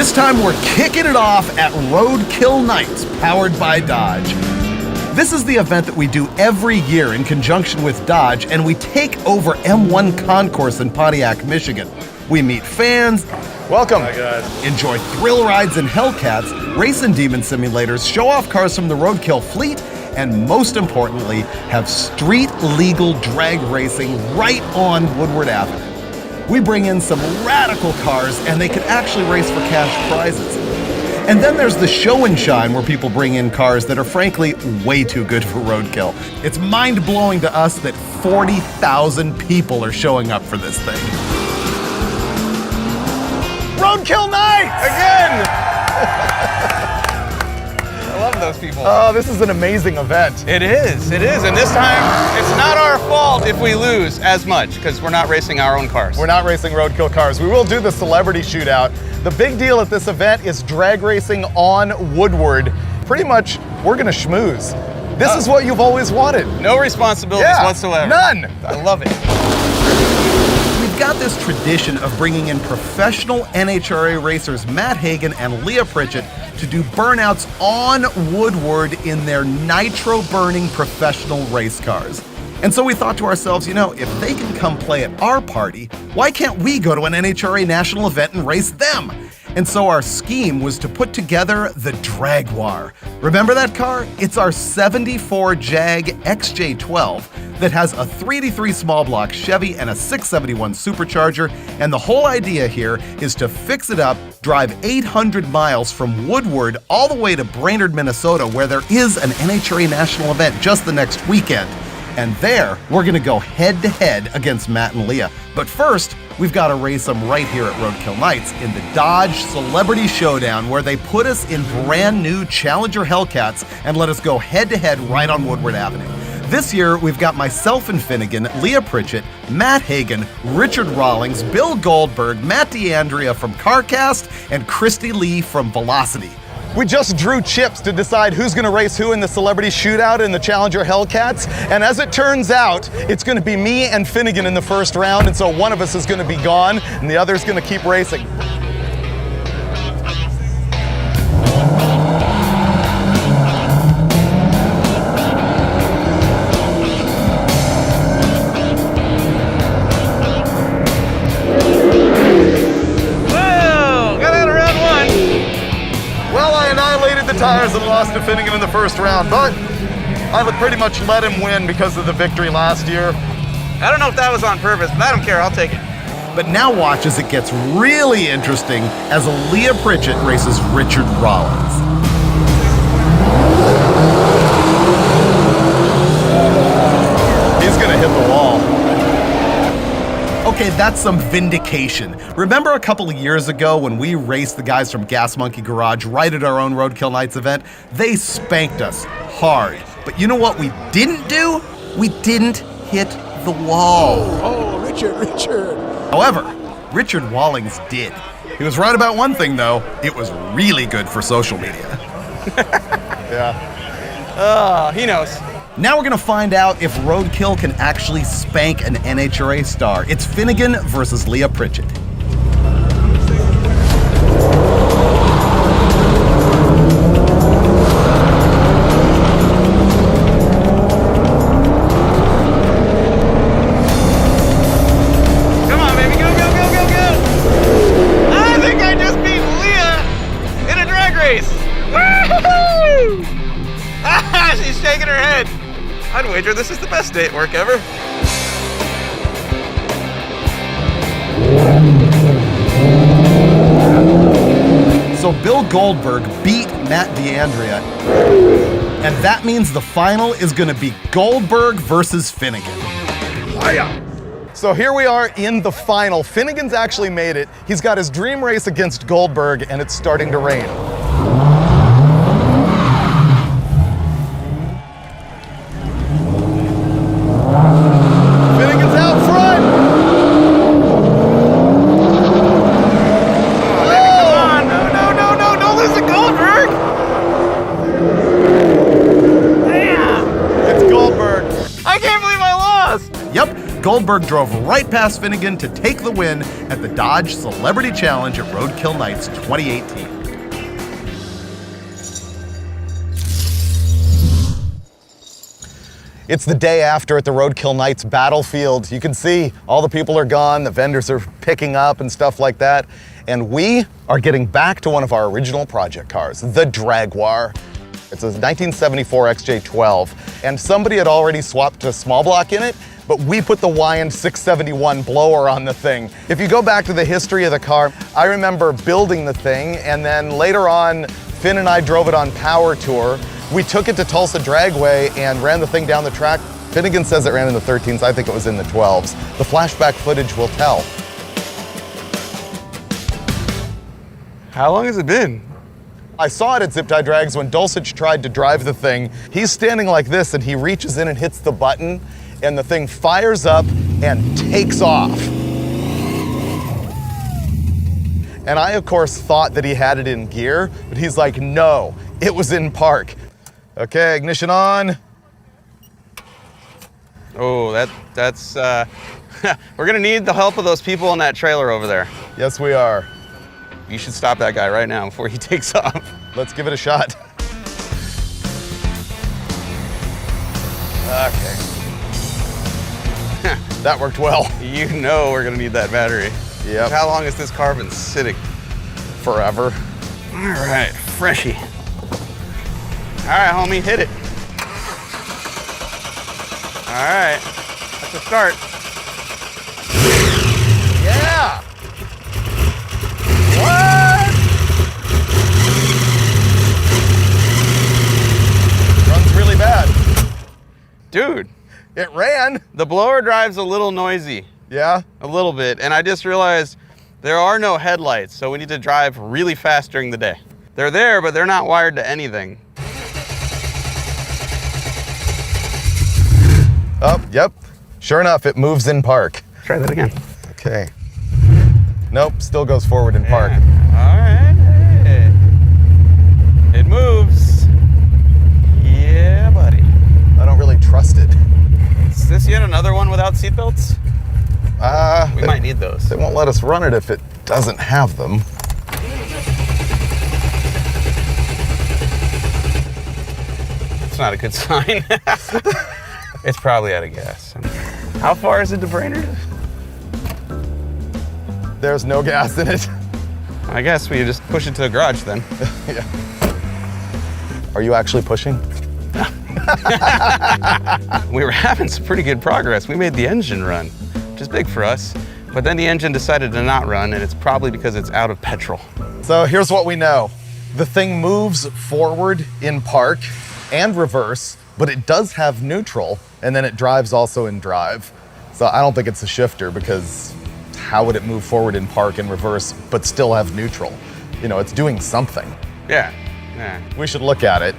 This time we're kicking it off at Roadkill Nights, powered by Dodge. This is the event that we do every year in conjunction with Dodge, and we take over M1 Concourse in Pontiac, Michigan. We meet fans, welcome, enjoy thrill rides and Hellcats, race in demon simulators, show off cars from the Roadkill fleet, and most importantly, have street-legal drag racing right on Woodward Avenue. We bring in some radical cars, and they can actually race for cash prizes. And then there's the show and shine, where people bring in cars that are frankly way too good for Roadkill. It's mind-blowing to us that 40,000 people are showing up for this thing. Roadkill Nights! Again! I love those people. Oh, this is an amazing event. It is. And this time, it's not our fault if we lose as much, because we're not racing our own cars. We're not racing Roadkill cars. We will do the celebrity shootout. The big deal at this event is drag racing on Woodward. Pretty much, we're gonna schmooze. This is what you've always wanted. No responsibilities whatsoever. None. I love it. We've got this tradition of bringing in professional NHRA racers Matt Hagan and Leah Pritchett to do burnouts on Woodward in their nitro-burning professional race cars. And so we thought to ourselves, you know, if they can come play at our party, why can't we go to an NHRA national event and race them? And so our scheme was to put together the Dragwar. Remember that car? It's our 74 Jag XJ12 that has a 383 small block Chevy and a 671 supercharger. And the whole idea here is to fix it up, drive 800 miles from Woodward all the way to Brainerd, Minnesota, where there is an NHRA national event just the next weekend. And there, we're gonna go head-to-head against Matt and Leah. But first, we've got to race them right here at Roadkill Nights in the Dodge Celebrity Showdown, where they put us in brand new Challenger Hellcats and let us go head-to-head right on Woodward Avenue. This year, we've got myself and Finnegan, Leah Pritchett, Matt Hagan, Richard Rawlings, Bill Goldberg, Matt D'Andrea from CarCast, and Christy Lee from Velocity. We just drew chips to decide who's gonna race who in the celebrity shootout in the Challenger Hellcats. And as it turns out, it's gonna be me and Finnegan in the first round. And so one of us is gonna be gone and the other's gonna keep racing. Tires and lost to Finnegan in the first round, but I would pretty much let him win because of the victory last year. I don't know if that was on purpose, but I don't care. I'll take it. But now watch as it gets really interesting as Leah Pritchett races Richard Rawlings. He's gonna hit the wall. Okay, that's some vindication. Remember a couple of years ago when we raced the guys from Junkyard Garage right at our own Roadkill Nights event? They spanked us hard. But you know what we didn't do? We didn't hit the wall. Oh, Richard. However, Richard Rawlings did. He was right about one thing, though. It was really good for social media. Yeah. He knows. Now we're gonna find out if Roadkill can actually spank an NHRA star. It's Finnegan versus Leah Pritchett. Come on, baby, go! I think I just beat Leah in a drag race. Woo-hoo-hoo! She's shaking her head. I'd wager this is the best day at work ever. So Bill Goldberg beat Matt D'Andrea, and that means the final is gonna be Goldberg versus Finnegan. So here we are in the final. Finnegan's actually made it. He's got his dream race against Goldberg, and it's starting to rain. Finnegan's out front! No, don't lose to Goldberg! It's Goldberg. I can't believe I lost! Yep, Goldberg drove right past Finnegan to take the win at the Dodge Celebrity Challenge at Roadkill Nights 2018. It's the day after at the Roadkill Nights battlefield. You can see all the people are gone, the vendors are picking up and stuff like that. And we are getting back to one of our original project cars, the Dragwar. It's a 1974 XJ12, and somebody had already swapped a small block in it, but we put the S07E11 blower on the thing. If you go back to the history of the car, I remember building the thing, and then later on, Finn and I drove it on Power Tour. We took it to Tulsa Dragway and ran the thing down the track. Finnegan says it ran in the 13s. I think it was in the 12s. The flashback footage will tell. How long has it been? I saw it at Zip Tie Drags when Dulcich tried to drive the thing. He's standing like this and he reaches in and hits the button and the thing fires up and takes off. And I, of course, thought that he had it in gear, but he's like, no, it was in park. Okay, ignition on. Oh, that's we're gonna need the help of those people in that trailer over there. Yes, we are. You should stop that guy right now before he takes off. Let's give it a shot. Okay. That worked well. You know we're gonna need that battery. Yep. How long has this car been sitting? Forever. All right, freshie. All right, homie, hit it. All right, that's a start. Yeah! What? Runs really bad. Dude. It ran. The blower drive's a little noisy. Yeah? A little bit, and I just realized there are no headlights, so we need to drive really fast during the day. They're there, but they're not wired to anything. Oh, yep. Sure enough, it moves in park. Try that again. Okay. Nope, still goes forward in park. All right. Hey. It moves. Yeah, buddy. I don't really trust it. Is this yet another one without seatbelts? We might need those. They won't let us run it if it doesn't have them. It's not a good sign. It's probably out of gas. How far is it to Brainerd? There's no gas in it. I guess we just push it to the garage then. Yeah. Are you actually pushing? We were having some pretty good progress. We made the engine run, which is big for us. But then the engine decided to not run, and it's probably because it's out of petrol. So here's what we know. The thing moves forward in park and reverse, but it does have neutral, and then it drives also in drive. So I don't think it's a shifter, because how would it move forward in park and reverse, but still have neutral? You know, it's doing something. Yeah. We should look at it.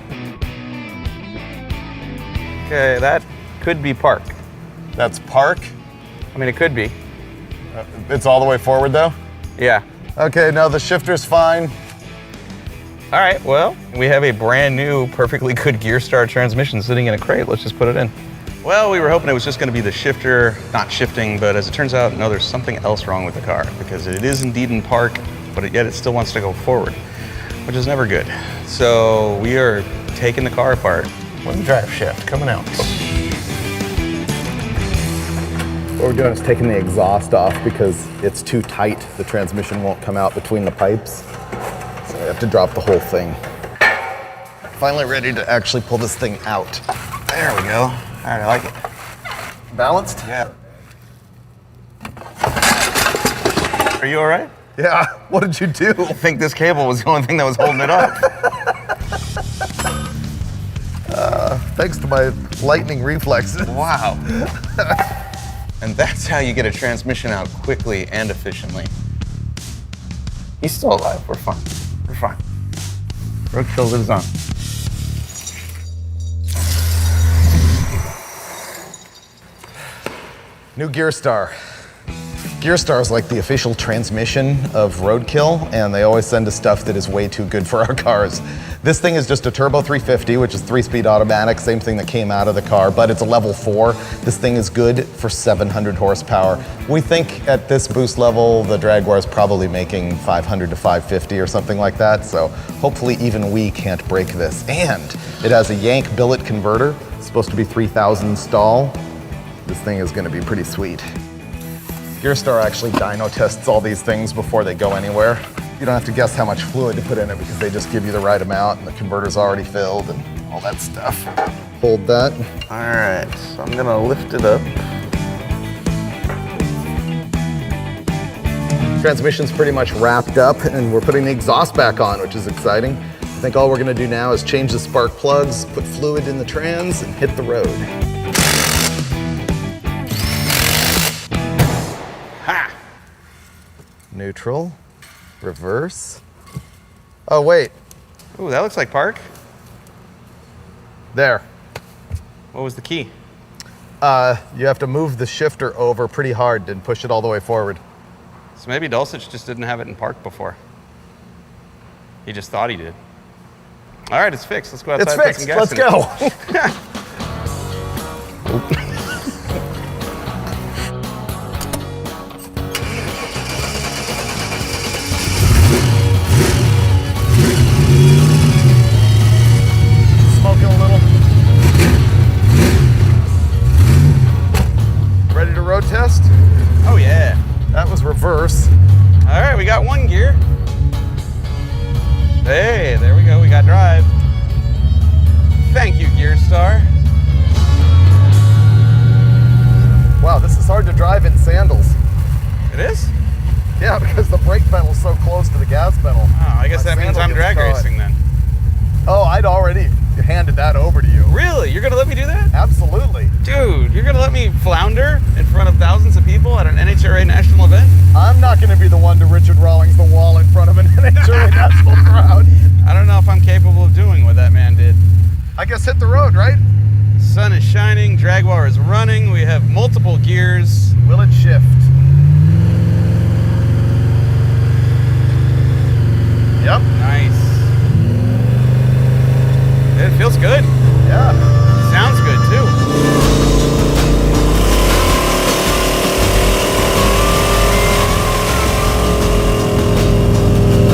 Okay, that could be park. That's park. I mean, it could be. It's all the way forward though? Yeah. Okay, no, the shifter's fine. All right, well, we have a brand new, perfectly good GearStar transmission sitting in a crate. Let's just put it in. Well, we were hoping it was just gonna be the shifter not shifting, but as it turns out, no, there's something else wrong with the car, because it is indeed in park, but yet it still wants to go forward, which is never good. So we are taking the car apart. Where's the drive shaft? Coming out. What we're doing is taking the exhaust off because it's too tight. The transmission won't come out between the pipes. So we have to drop the whole thing. Finally ready to actually pull this thing out. There we go. All right, I like it. Balanced? Yeah. Are you all right? Yeah, what did you do? I think this cable was the only thing that was holding it up. Thanks to my lightning reflexes. Wow. And that's how you get a transmission out quickly and efficiently. He's still alive. We're fine. We're fine. Roadkill lives on. New GearStar. Gearstar is like the official transmission of Roadkill, and they always send us stuff that is way too good for our cars. This thing is just a Turbo 350, which is 3-speed automatic, same thing that came out of the car, but it's a level 4. This thing is good for 700 horsepower. We think at this boost level, the Jaguar is probably making 500 to 550 or something like that, so hopefully even we can't break this. And it has a Yank billet converter. It's supposed to be 3,000 stall. This thing is gonna be pretty sweet. Gearstar actually dyno tests all these things before they go anywhere. You don't have to guess how much fluid to put in it because they just give you the right amount and the converter's already filled and all that stuff. Hold that. All right, so I'm gonna lift it up. Transmission's pretty much wrapped up and we're putting the exhaust back on, which is exciting. I think all we're gonna do now is change the spark plugs, put fluid in the trans, and hit the road. Ha! Neutral, reverse. Oh, wait. Ooh, that looks like park. There. What was the key? You have to move the shifter over pretty hard and push it all the way forward. So maybe Dulcich just didn't have it in park before. He just thought he did. All right, it's fixed. Let's go outside. It's fixed. Let's go. Smoking a little. Ready to road test? Oh yeah. That was reverse. All right, we got one gear. Hey, there we go. We got drive. Thank you, Gearstar. Wow, this is hard to drive in sandals. It is? Yeah, because the brake pedal's so close to the gas pedal. Oh, I guess My that means sandal I'm gets drag caught. racing then. Oh, I'd already handed that over to you. Really? You're gonna let me do that? Absolutely. Dude, you're gonna let me flounder in front of thousands of people at an NHRA national event? I'm not going to be the one to Richard Rawlings the wall in front of an NHRA national crowd. I don't know if I'm capable of doing what that man did. I guess hit the road, right? Sun is shining, Jaguar is running, we have multiple gears. Will it shift? Yep. Nice. It feels good. Yeah. Sounds good too.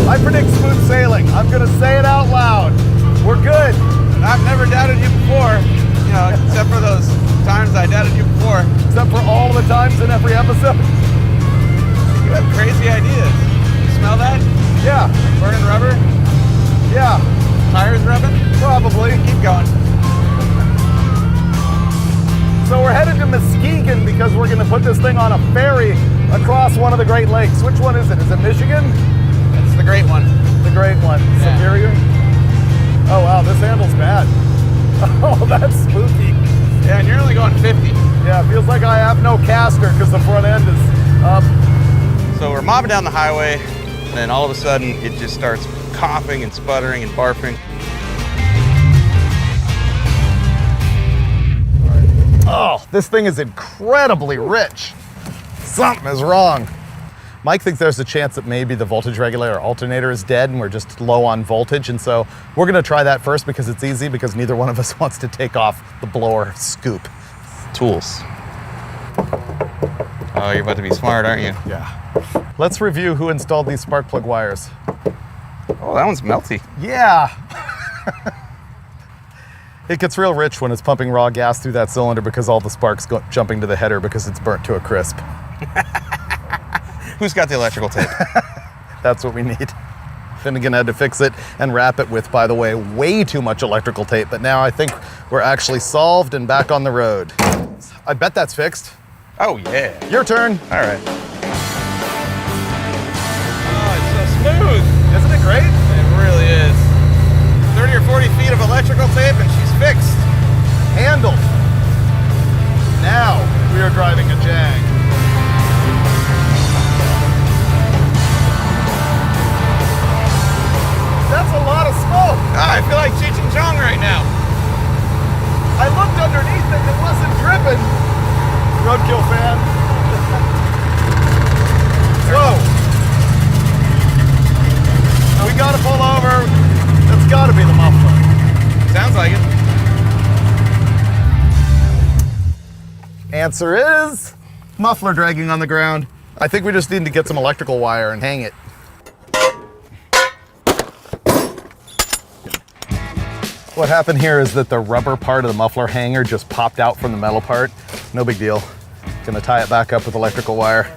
I predict smooth sailing. I'm going to say it out loud. We're good. I've never doubted you before, you know, except for those times I doubted you before. Except for all the times in every episode. You have crazy ideas. You smell that? Yeah. Burning rubber? Yeah. Tires rubbing? Probably. Keep going. So we're headed to Muskegon because we're going to put this thing on a ferry across one of the Great Lakes. Which one is it? Is it Michigan? It's the great one. The great one. Yeah. Superior? Oh wow, this handle's bad. Oh, that's spooky. Yeah, and you're only going 50. Yeah, it feels like I have no caster because the front end is up. So we're mobbing down the highway, and then all of a sudden it just starts coughing and sputtering and barfing. Oh, this thing is incredibly rich. Something is wrong. Mike thinks there's a chance that maybe the voltage regulator or alternator is dead and we're just low on voltage. And so we're gonna try that first because it's easy, because neither one of us wants to take off the blower scoop. Tools. Oh, you're about to be smart, aren't you? Yeah. Let's review who installed these spark plug wires. Oh, that one's melty. Yeah. It gets real rich when it's pumping raw gas through that cylinder because all the sparks go jumping to the header because it's burnt to a crisp. Who's got the electrical tape? That's what we need. Finnegan had to fix it and wrap it with, by the way, way too much electrical tape, but now I think we're actually solved and back on the road. I bet that's fixed. Oh, yeah. Your turn. All right. Oh, it's so smooth. Isn't it great? It really is. 30 or 40 feet of electrical tape and she's fixed. Handled. Now we are driving a Jag. That's a lot of smoke. Ah, I feel like Cheech and Chong right now. I looked underneath it wasn't dripping. Roadkill fan. Answer is muffler dragging on the ground. I think we just need to get some electrical wire and hang it. What happened here is that the rubber part of the muffler hanger just popped out from the metal part. No big deal. Gonna tie it back up with electrical wire.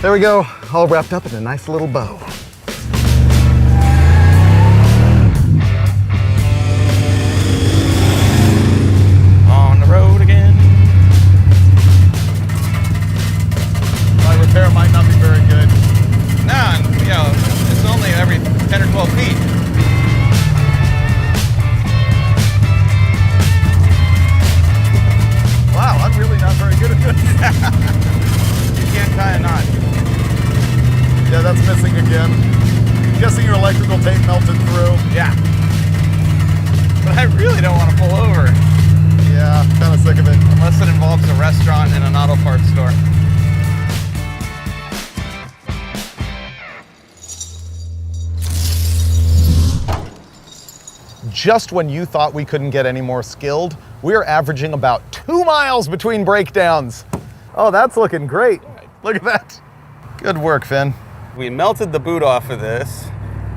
There we go, all wrapped up in a nice little bow. On the road again. My repair might not be very good. Nah, you know, it's only every 10 or 12 feet. Wow, I'm really not very good at this. You can't tie a knot. Yeah, that's missing again. I'm guessing your electrical tape melted through. Yeah. But I really don't want to pull over. Yeah, kind of sick of it. Unless it involves a restaurant and an auto parts store. Just when you thought we couldn't get any more skilled, we're averaging about 2 miles between breakdowns. Oh, that's looking great. Look at that. Good work, Finn. We melted the boot off of this,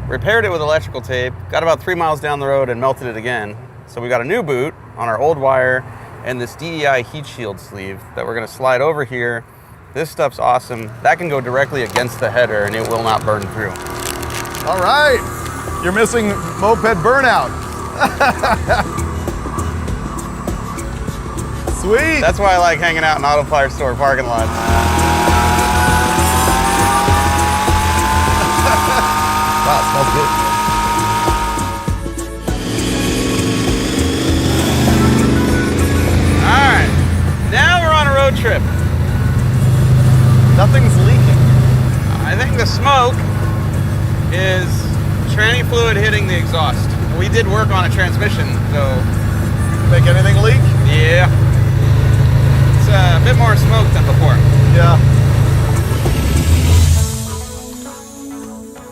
repaired it with electrical tape, got about 3 miles down the road and melted it again. So we got a new boot on our old wire and this DEI heat shield sleeve that we're gonna slide over here. This stuff's awesome. That can go directly against the header and it will not burn through. All right. You're missing moped burnout. Sweet. That's why I like hanging out in auto parts store parking lots. Wow, it smells good. All right, now we're on a road trip. Nothing's leaking. I think the smoke is tranny fluid hitting the exhaust. We did work on a transmission, so. Make anything leak? Yeah. It's a bit more smoke than before. Yeah.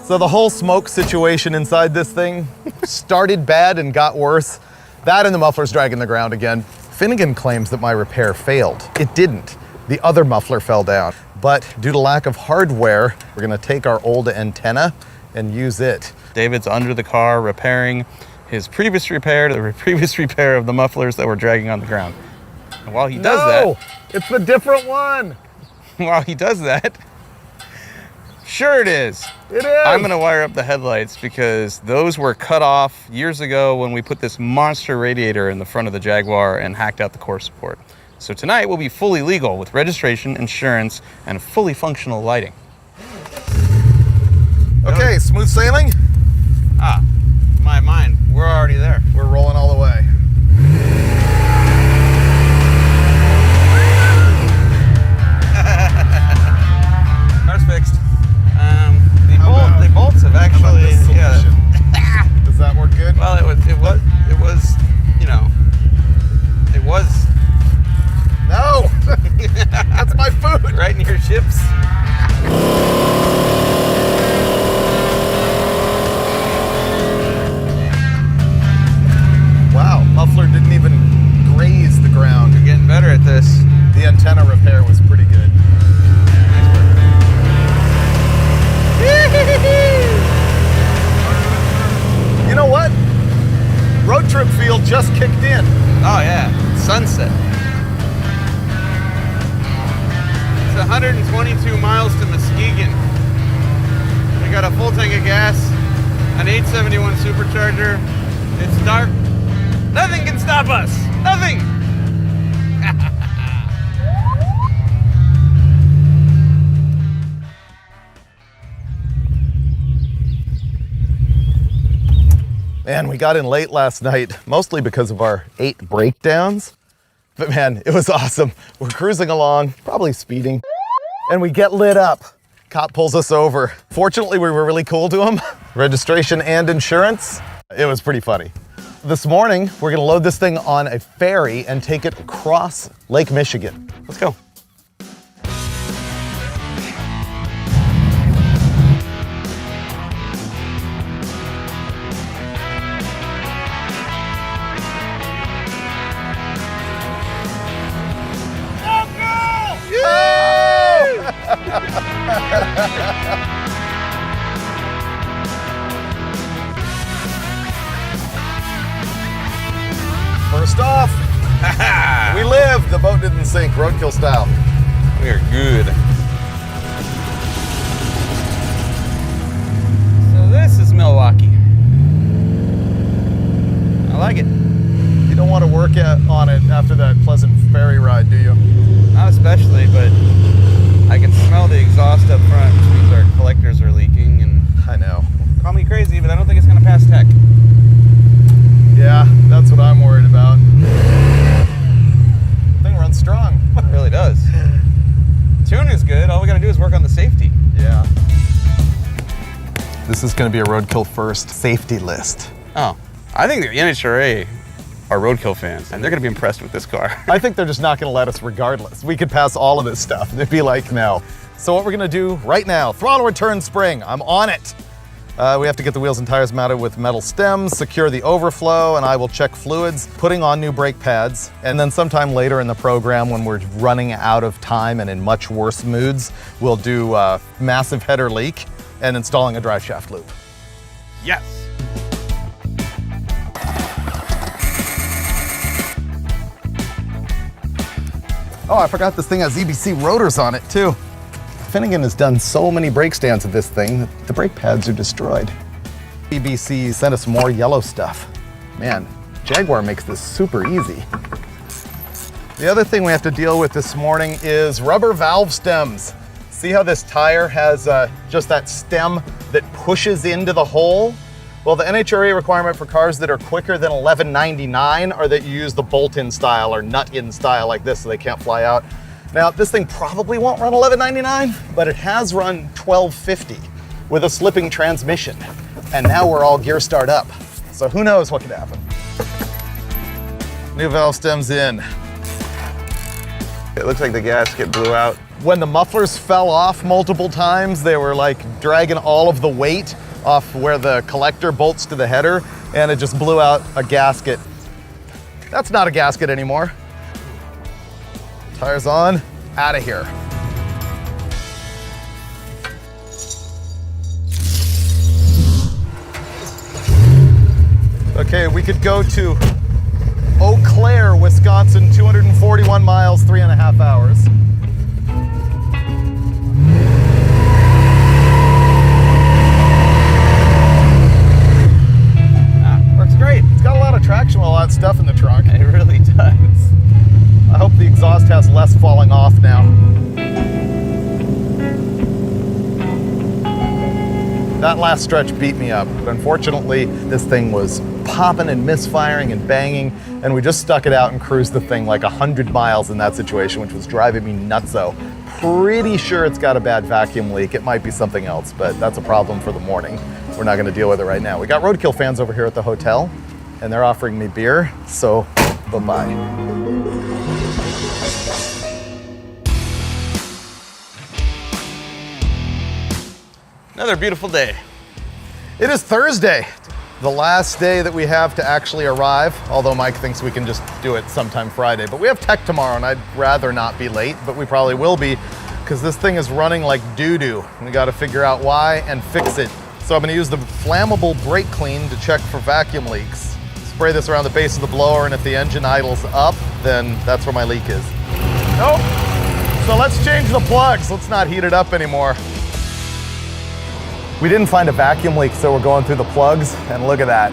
So the whole smoke situation inside this thing started bad and got worse. That and the muffler's dragging the ground again. Finnegan claims that my repair failed. It didn't. The other muffler fell down. But due to lack of hardware, we're gonna take our old antenna and use it. David's under the car repairing his previous repair to the previous repair of the mufflers that were dragging on the ground. And while he does No, it's the different one. while he does that, sure it is. It is. I'm gonna wire up the headlights because those were cut off years ago when we put this monster radiator in the front of the Jaguar and hacked out the core support. So tonight we'll be fully legal with registration, insurance, and fully functional lighting. Okay, smooth sailing. Ah, my mind, we're already there. We're rolling all the way. Car's fixed. The bolts have actually, yeah. Does that work good? Well, it was, you know, it was No, that's my food. right in your chips. Wow, muffler didn't even graze the ground. You're getting better at this. The antenna repair was pretty good. You know what? Road trip feel just kicked in. Oh yeah, sunset. It's 122 miles to Muskegon. We got a full tank of gas, an 871 supercharger. It's dark. Nothing can stop us. Nothing. Man, we got in late last night, mostly because of our 8 breakdowns. But man, it was awesome. We're cruising along, probably speeding, and we get lit up. Cop pulls us over. Fortunately, we were really cool to him. Registration and insurance. It was pretty funny. This morning, we're gonna load this thing on a ferry and take it across Lake Michigan. Let's go. First off, we lived. The boat didn't sink, roadkill style. We are good. So this is Milwaukee. I like it. You don't want to work on it after that pleasant ferry ride, do you? Not especially, but I can smell the exhaust up front, which means our collectors are leaking. And I know. call me crazy, but I don't think it's gonna pass tech. Yeah, that's what I'm worried about. Thing runs strong. It really does. Tune is good. All we gotta do is work on the safety. Yeah. This is going to be a roadkill first safety list. Oh, I think the NHRA are roadkill fans, and they're gonna be impressed with this car. I think they're just not going to let us regardless. We could pass all of this stuff. They'd be like, no. So what we're going to do right now, throttle return spring. I'm on it. We have to get the wheels and tires mounted with metal stems, secure the overflow, and I will check fluids, putting on new brake pads. And then sometime later in the program, when we're running out of time and in much worse moods, we'll do a massive header leak and installing a drive shaft loop. Yes. Oh, I forgot this thing has EBC rotors on it too. Finnegan has done so many brake stands of this thing that the brake pads are destroyed. EBC sent us more yellow stuff. Man, Jaguar makes this super easy. The other thing we have to deal with this morning is rubber valve stems. See how this tire has just that stem that pushes into the hole? Well, the NHRA requirement for cars that are quicker than 1199 are that you use the bolt-in style or nut-in style like this so they can't fly out. Now, this thing probably won't run 1199, but it has run 1250 with a slipping transmission. And now we're all gear start up. So who knows what could happen. New valve stems in. It looks like the gasket blew out. When the mufflers fell off multiple times, they were like dragging all of the weight off where the collector bolts to the header, and it just blew out a gasket. That's not a gasket anymore. Tires on, out of here. Okay, we could go to Eau Claire, Wisconsin, 241 miles, 3.5 hours. Works great. It's got a lot of traction with a lot of stuff in the trunk. It really does. I hope the exhaust has less falling off now. That last stretch beat me up. But unfortunately, this thing was popping and misfiring and banging, and we just stuck it out and cruised the thing like 100 miles in that situation, which was driving me nutso. Pretty sure it's got a bad vacuum leak. It might be something else, but that's a problem for the morning. We're not gonna deal with it right now. We got roadkill fans over here at the hotel, and they're offering me beer, so bye-bye. Another beautiful day. It is Thursday, the last day that we have to actually arrive, although Mike thinks we can just do it sometime Friday. But we have tech tomorrow, and I'd rather not be late, but we probably will be, because this thing is running like doo-doo. We gotta figure out why and fix it. So I'm gonna use the flammable brake clean to check for vacuum leaks. Spray this around the base of the blower, and if the engine idles up, then that's where my leak is. Nope. So let's change the plugs. Let's not heat it up anymore. We didn't find a vacuum leak, so we're going through the plugs, and look at that.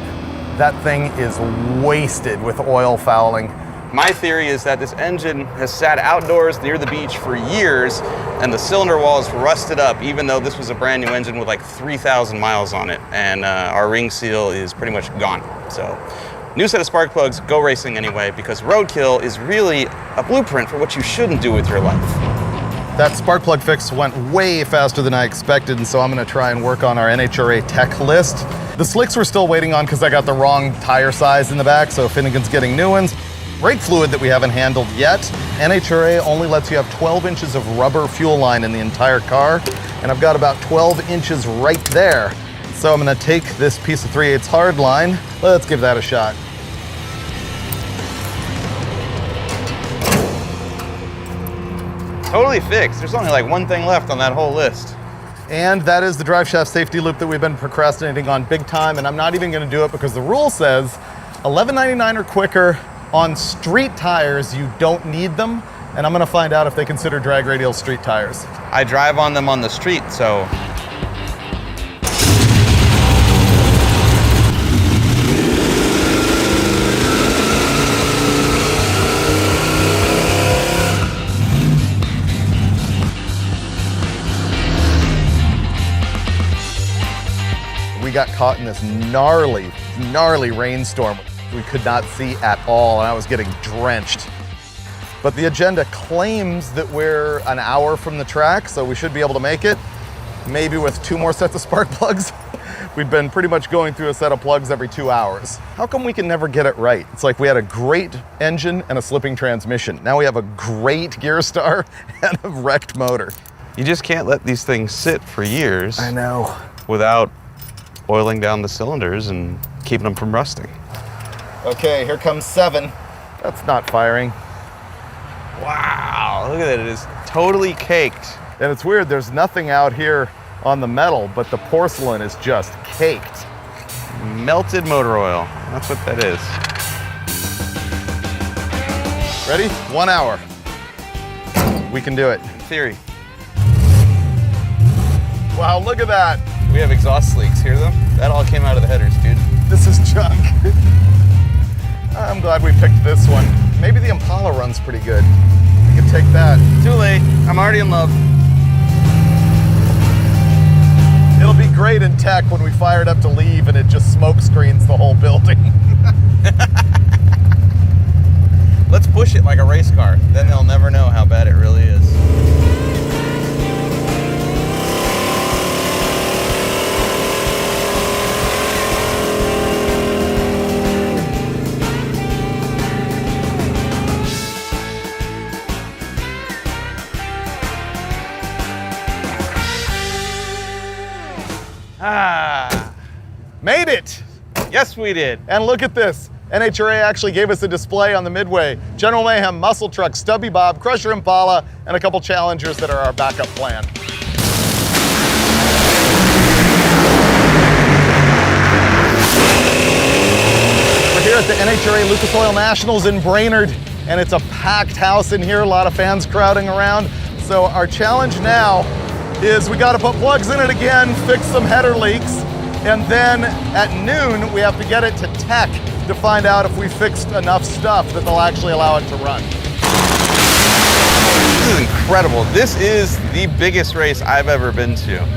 That thing is wasted with oil fouling. My theory is that this engine has sat outdoors near the beach for years, and the cylinder wall is rusted up, even though this was a brand new engine with like 3,000 miles on it, and our ring seal is pretty much gone. So, new set of spark plugs, go racing anyway, because roadkill is really a blueprint for what you shouldn't do with your life. That spark plug fix went way faster than I expected, and so I'm gonna try and work on our NHRA tech list. The slicks we're still waiting on because I got the wrong tire size in the back, so Finnegan's getting new ones. Brake fluid that we haven't handled yet. NHRA only lets you have 12 inches of rubber fuel line in the entire car, and I've got about 12 inches right there. So I'm gonna take this piece of 3/8 hard line. Let's give that a shot. Totally fixed. There's only like one thing left on that whole list. And that is the drive shaft safety loop that we've been procrastinating on big time, and I'm not even gonna do it because the rule says 1199 or quicker, On street tires, you don't need them, and I'm gonna find out if they consider drag radials street tires. I drive on them on the street, so. We got caught in this gnarly, gnarly rainstorm. We could not see at all, and I was getting drenched. But the agenda claims that we're an hour from the track, so we should be able to make it, maybe with 2 more sets of spark plugs. We've been pretty much going through a set of plugs every 2 hours. How come we can never get it right? It's like we had a great engine and a slipping transmission. Now we have a great gear star and a wrecked motor. You just can't let these things sit for years. I know. Without oiling down the cylinders and keeping them from rusting. Okay, here comes 7. That's not firing. Wow, look at that, it is totally caked. And it's weird, there's nothing out here on the metal, but the porcelain is just caked. Melted motor oil, that's what that is. Ready? 1 hour. We can do it. In theory. Wow, look at that. We have exhaust leaks, hear them? That all came out of the headers, dude. This is junk. I'm glad we picked this one. Maybe the Impala runs pretty good. We can take that. Too late, I'm already in love. It'll be great in tech when we fire it up to leave and it just smoke screens the whole building. Let's push it like a race car. Then they'll never know how bad it really is. Ah, Made it! yes we did. And look at this. NHRA actually gave us a display on the Midway. General Mayhem, Muscle Truck, Stubby Bob, Crusher Impala, and a couple Challengers that are our backup plan. We're here at the NHRA Lucas Oil Nationals in Brainerd, and it's a packed house in here, a lot of fans crowding around. So our challenge now is we gotta put plugs in it again, fix some header leaks, and then at noon, we have to get it to tech to find out if we fixed enough stuff that they'll actually allow it to run. This is incredible. This is the biggest race I've ever been to.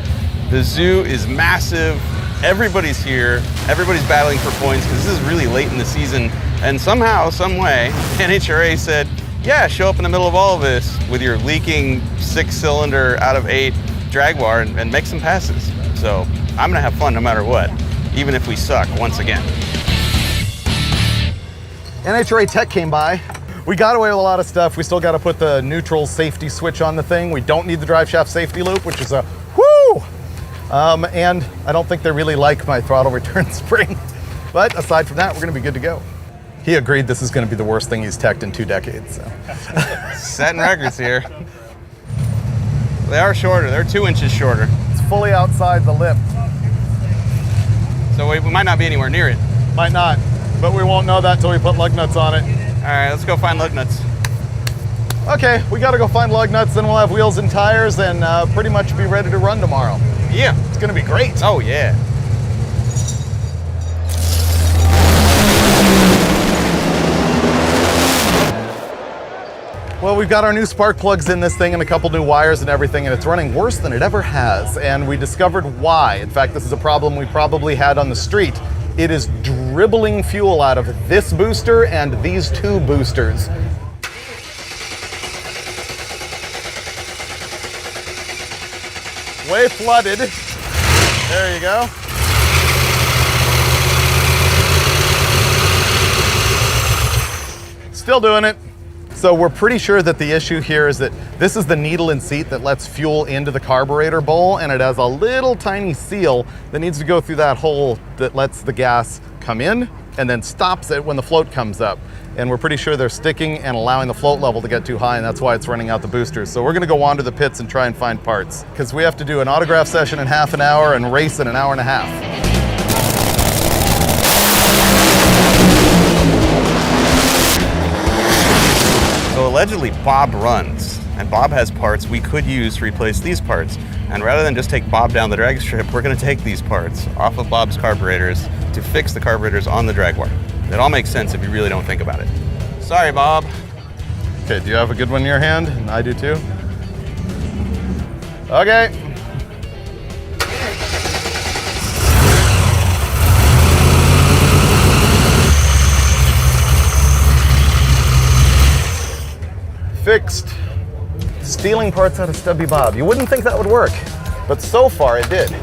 The zoo is massive. Everybody's here. Everybody's battling for points because this is really late in the season. And somehow, some way, NHRA said, yeah, show up in the middle of all of this with your leaking 6-cylinder out of 8 drag bar and make some passes. So I'm gonna have fun no matter what, even if we suck once again. NHRA Tech came by. We got away with a lot of stuff. We still got to put the neutral safety switch on the thing. We don't need the drive shaft safety loop, which is a whoo! And I don't think they really like my throttle return spring. But aside from that, we're gonna be good to go. He agreed this is gonna be the worst thing he's teched in 2 decades. So. Setting records here. They are shorter, they're 2 inches shorter. It's fully outside the lip. So we might not be anywhere near it. Might not, but we won't know that until we put lug nuts on it. All right, let's go find lug nuts. Okay, we gotta go find lug nuts, then we'll have wheels and tires and pretty much be ready to run tomorrow. Yeah. It's gonna be great. Oh, yeah. Well, we've got our new spark plugs in this thing and a couple new wires and everything, and it's running worse than it ever has. And we discovered why. In fact, this is a problem we probably had on the street. It is dribbling fuel out of this booster and these 2 boosters. Way flooded. There you go. Still doing it. So we're pretty sure that the issue here is that this is the needle and seat that lets fuel into the carburetor bowl, and it has a little tiny seal that needs to go through that hole that lets the gas come in and then stops it when the float comes up. And we're pretty sure they're sticking and allowing the float level to get too high, and that's why it's running out the boosters. So we're gonna go wander the pits and try and find parts, because we have to do an autograph session in half an hour and race in an hour and a half. allegedly Bob runs, and Bob has parts we could use to replace these parts. And rather than just take Bob down the drag strip, we're gonna take these parts off of Bob's carburetors to fix the carburetors on the drag wire. It all makes sense if you really don't think about it. Sorry, Bob. Okay, do you have a good one in your hand? And I do too. Okay. Fixed. Stealing parts out of Stubby Bob. You wouldn't think that would work, but so far it did.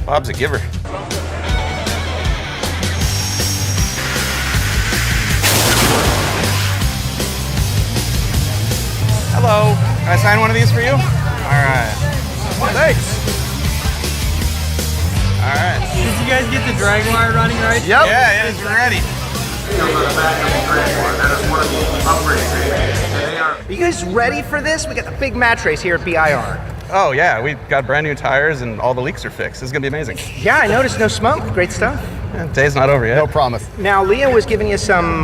Bob's a giver. Hello. Can I sign one of these for you? All right. Thanks. All right. Did you guys get the drag wire running right? Yep. Yeah, it's ready. Are you guys ready for this? We got the big match race here at BIR. Oh yeah, we got brand new tires and all the leaks are fixed. This is gonna be amazing. Yeah, I noticed no smoke. Great stuff. Yeah, day's not over yet. No promise. Now, Leah was giving you some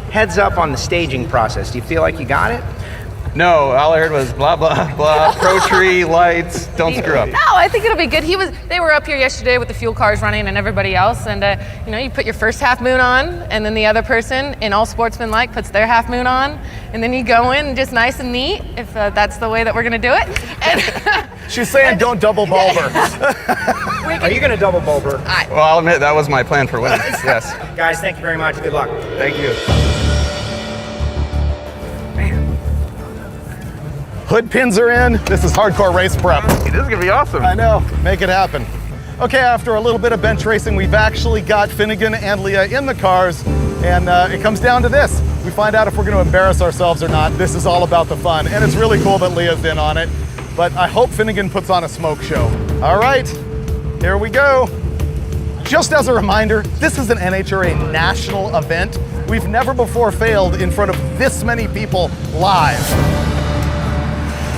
heads up on the staging process. Do you feel like you got it? No, all I heard was blah, blah, blah, pro tree, lights, don't screw up. No, I think it'll be good. They were up here yesterday with the fuel cars running and everybody else, and you put your first half moon on, and then the other person, in all sportsmanlike, puts their half moon on, and then you go in just nice and neat, if that's the way that we're gonna do it. And She's saying don't double bulb her. Are you going to double bulb her? Well, I'll admit that was my plan for winning. Yes. Guys, thank you very much. Good luck. Thank you. Hood pins are in. This is hardcore race prep. This is gonna be awesome. I know. Make it happen. Okay, after a little bit of bench racing, we've actually got Finnegan and Leah in the cars, and it comes down to this. We find out if we're going to embarrass ourselves or not. This is all about the fun, and it's really cool that Leah's in on it, but I hope Finnegan puts on a smoke show. All right, here we go. Just as a reminder, this is an NHRA national event. We've never before failed in front of this many people live.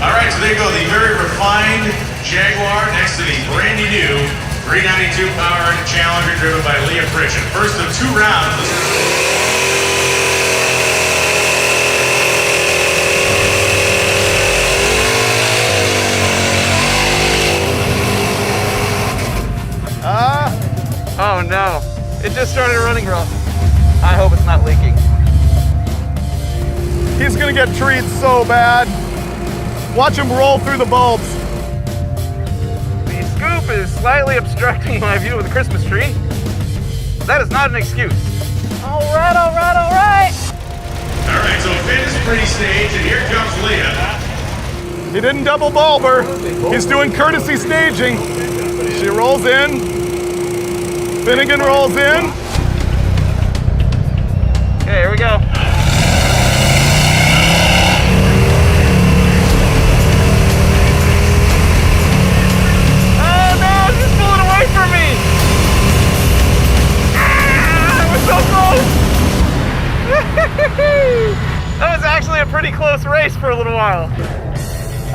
All right, so there you go, the very refined Jaguar next to the brand new 392 powered Challenger driven by Leah Pritchett. First of 2 rounds. Oh no, it just started running rough. I hope it's not leaking. He's gonna get treated so bad. Watch him roll through the bulbs. The scoop is slightly obstructing my view of the Christmas tree. That is not an excuse. all right, all right, all right. All right, so Finn is pre-staged, and here comes Leah. He didn't double bulb her. He's doing courtesy staging. She rolls in. Finnegan rolls in. Okay, here we go. Oh no, she's pulling away from me. That was so close. That was actually a pretty close race for a little while.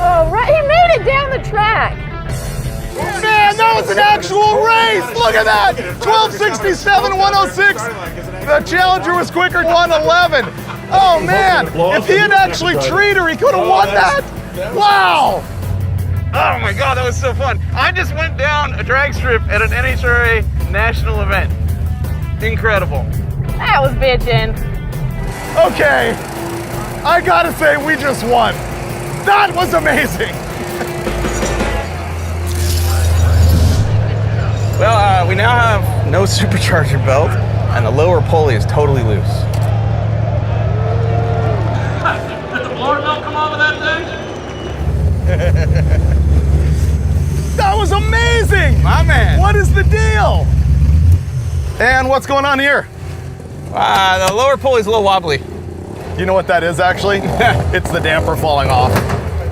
All right, he made it down the track. Man, that was an actual race! Look at that! 1267, 106. The Challenger was quicker, 111. Oh man, if he had actually treated her, he could have won that. Wow! Oh my God, that was so fun. I just went down a drag strip at an NHRA national event. Incredible. That was bitchin'. Okay, I gotta say, we just won. That was amazing. Well, we now have no supercharger belt, and the lower pulley is totally loose. Did the blower belt come off of that thing? That was amazing! My man. What is the deal? And what's going on here? The lower pulley's a little wobbly. You know what that is actually? It's the damper falling off.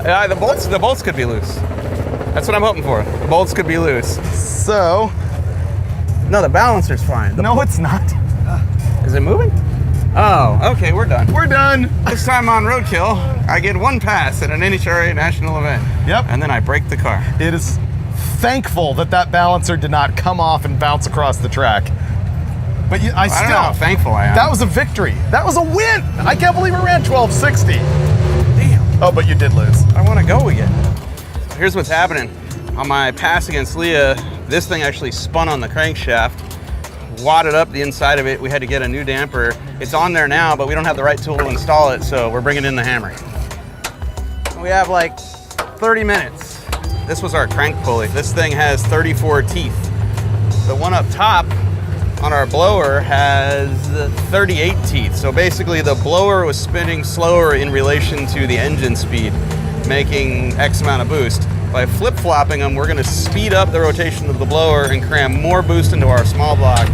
The bolts could be loose. That's what I'm hoping for. The bolts could be loose. So, No, the balancer's fine. no, it's not. Is it moving? Oh, okay, we're done. We're done. This time on Roadkill, I get one pass at an NHRA national event. Yep. And then I break the car. It is thankful that that balancer did not come off and bounce across the track. But I I don't know how thankful I am. That was a victory. That was a win. I can't believe we ran 1260. Damn. Oh, but you did lose. I want to go again. Here's what's happening. On my pass against Leah, this thing actually spun on the crankshaft, wadded up the inside of it. We had to get a new damper. It's on there now, but we don't have the right tool to install it, so we're bringing in the hammer. We have like 30 minutes. This was our crank pulley. This thing has 34 teeth. The one up top on our blower has 38 teeth. So basically the blower was spinning slower in relation to the engine speed, making X amount of boost. By flip-flopping them, we're gonna speed up the rotation of the blower and cram more boost into our small block.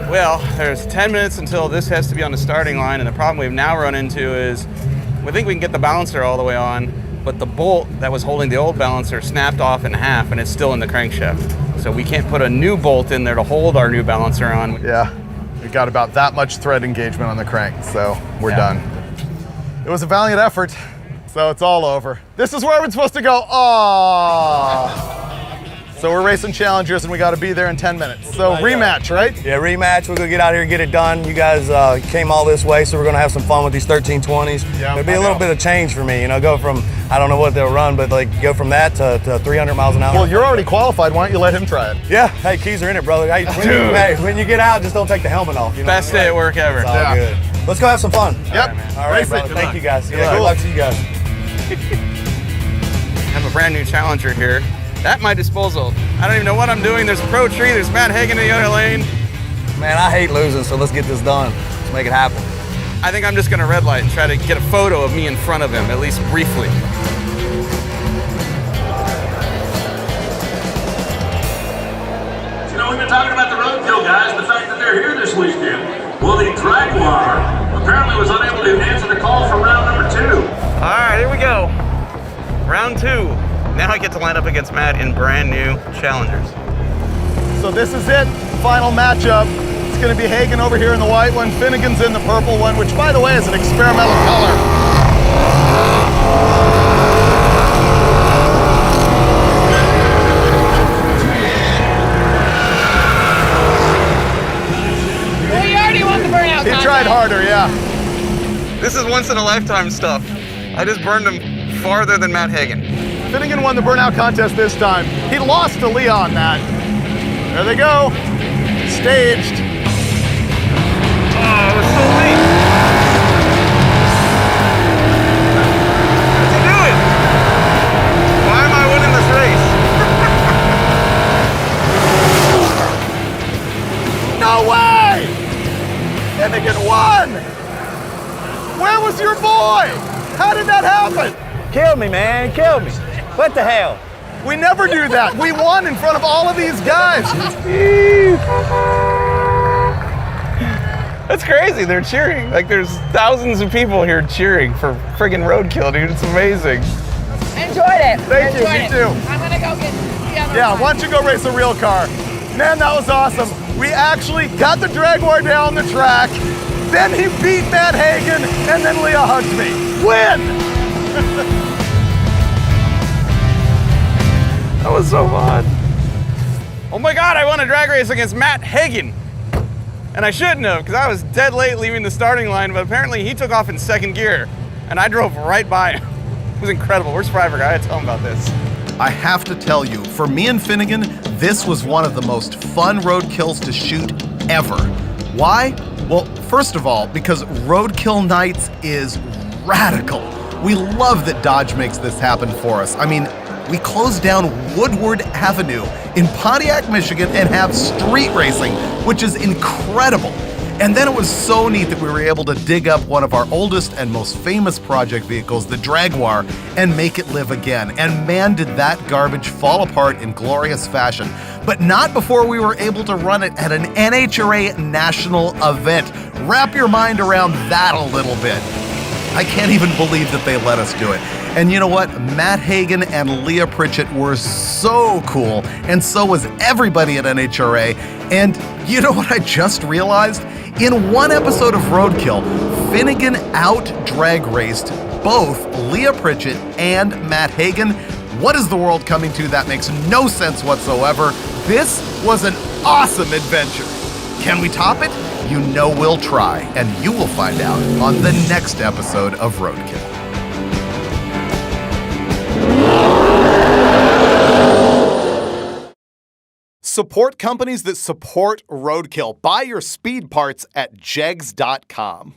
Well, there's 10 minutes until this has to be on the starting line, and the problem we've now run into is we think we can get the balancer all the way on, but the bolt that was holding the old balancer snapped off in half and it's still in the crankshaft. So we can't put a new bolt in there to hold our new balancer on. Yeah, we got about that much thread engagement on the crank, so we're done. It was a valiant effort, so it's all over. This is where we're supposed to go. Aww. So we're racing challengers and we got to be there in 10 minutes. So rematch, right? Yeah, rematch. We're gonna get out here and get it done. You guys came all this way, so we're gonna have some fun with these 1320s. Yeah, It'll be a little bit of change for me, you know, go from, I don't know what they'll run, but like go from that to 300 miles an hour. Well, you're already qualified. Why don't you let him try it? Yeah, hey, keys are in it, brother. Hey, when you get out, just don't take the helmet off. You know Best day at work ever. It's all good. Let's go have some fun. Yep. All right, brother. Thank you guys. Yeah, good luck to you guys. I have a brand new Challenger here. At my disposal. I don't even know what I'm doing. There's a Pro Tree, there's Matt Hagen in the other lane. Man, I hate losing, so let's get this done. Let's make it happen. I think I'm just gonna red light and try to get a photo of me in front of him, at least briefly. You know, we've been talking about the Roadkill guys, the fact that they're here this weekend. Well, the Jaguar apparently was unable to answer the call for round number 2. All right, here we go. Round 2. Now I get to line up against Matt in brand new Challengers. So this is it, final matchup. It's gonna be Hagen over here in the white one, Finnegan's in the purple one, which by the way is an experimental color. Well, you already won the burnout He contest. tried harder, yeah. This is once in a lifetime stuff. I just burned him farther than Matt Hagen. Finnegan won the burnout contest this time. He lost to Leon that. There they go. Staged. Oh, it was so late. What's he doing? Why am I winning this race? No way! Finnegan won! Where was your boy? How did that happen? Killed me, man. Killed me. What the hell? We never do that. We won in front of all of these guys. That's crazy. They're cheering. Like there's thousands of people here cheering for friggin' Roadkill, dude. It's amazing. Enjoyed it. Thank you, Enjoyed me it. too. I'm gonna go get the other Yeah, one. why don't you go race a real car? Man, that was awesome. We actually got the Jaguar down the track. Then he beat Matt Hagen, and then Leah hugged me. Win! That was so fun. Oh my God, I won a drag race against Matt Hagen. And I shouldn't have, because I was dead late leaving the starting line, but apparently he took off in second gear, and I drove right by him. It was incredible. Where's Freiberg? I had to tell him about this. I have to tell you, for me and Finnegan, this was one of the most fun roadkills to shoot ever. Why? Well, first of all, because Roadkill Nights is radical. We love that Dodge makes this happen for us. I mean, we close down Woodward Avenue in Pontiac, Michigan and have street racing, which is incredible. And then it was so neat that we were able to dig up one of our oldest and most famous project vehicles, the Jaguar, and make it live again. And man, did that garbage fall apart in glorious fashion. But not before we were able to run it at an NHRA national event. Wrap your mind around that a little bit. I can't even believe that they let us do it. And you know what? Matt Hagen and Leah Pritchett were so cool, and so was everybody at NHRA. And you know what I just realized? In one episode of Roadkill, Finnegan out-drag raced both Leah Pritchett and Matt Hagen. What is the world coming to? That makes no sense whatsoever. This was an awesome adventure. Can we top it? You know we'll try, and you will find out on the next episode of Roadkill. Support companies that support Roadkill. Buy your speed parts at jegs.com.